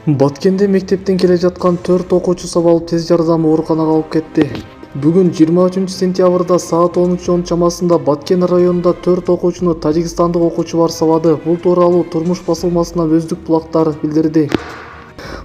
Баткенде мектептен келе жатқан 4 окуучу сабалып тез жардам ооруканага алып кетти. Бүгүн 23 сентябрда саат 13:10 чамасында Баткен районунда 4 окуучуну тажикстандык окуучулар сабады. Бул тууралуу Турмуш басылмасынын өздүк булактар билдирди.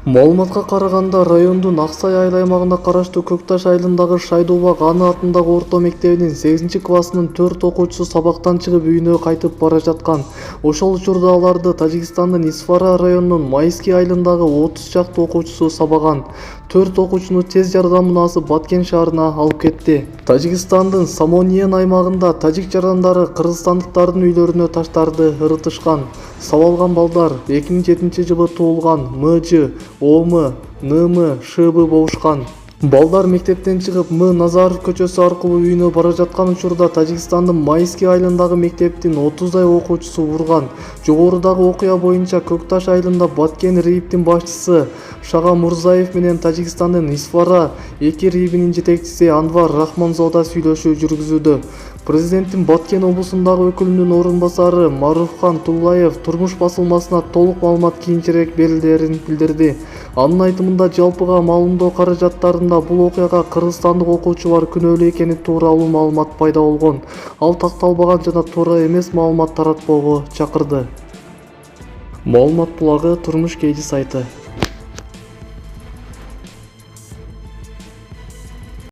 Маалыматка караганда, райондун Аксай айыл аймагына караштуу Көкташ айылындагы Шайдубак Аны атындагы орто мектебинин 8-классынын 4 окуучусу сабактан чыгып үйүнө кайтып бара жаткан. Ошол учурда аларды Тажикстандын Исфара районунун Майский айылындагы 30 чакты окуучусу сабаган. 4 окуучуну тез жардам унаасы Баткен шаарына алып кетти. Тажикстандын Самониен аймагында тажик жарандары кыргызстандыктардын үйлөрүнө таштарды ырытышкан. Сабалган балдар 2007-жылы туулган МЖ, ОМ, НМ, ШБ болушкан. Балдар мектептен чыгып Назаров көчөсү аркылуу үйүнө бара жаткан учурда Тажикстандын Майский айылындагы мектептин 30дай окуучусу урган. Жогорудагы окуя боюнча Көкташ айылында Баткен РИИБтин башчысы Шага Мурзаев менен Тажикстандын Исфара 2 РИИБинин жетекчиси Анвар Рахманзода сүйлөшүү жүргүзүүдө. Президенттин Баткен облусундагы өкүлүнүн орун басары Маруфхан Туллаев Турмуш басылмасына толук маалымат кийинчерээк берилерин билдирди. Анын айтымында, жалпыга маалымдоо каражаттарында бул окуяга кыргызстандык окуучулар күнөөлүү экени тууралуу маалымат пайда болгон. Ал такталбаган жана туура эмес маалымат таратпоого чакырды. Маалымат булагы Турмуш Кейди сайты.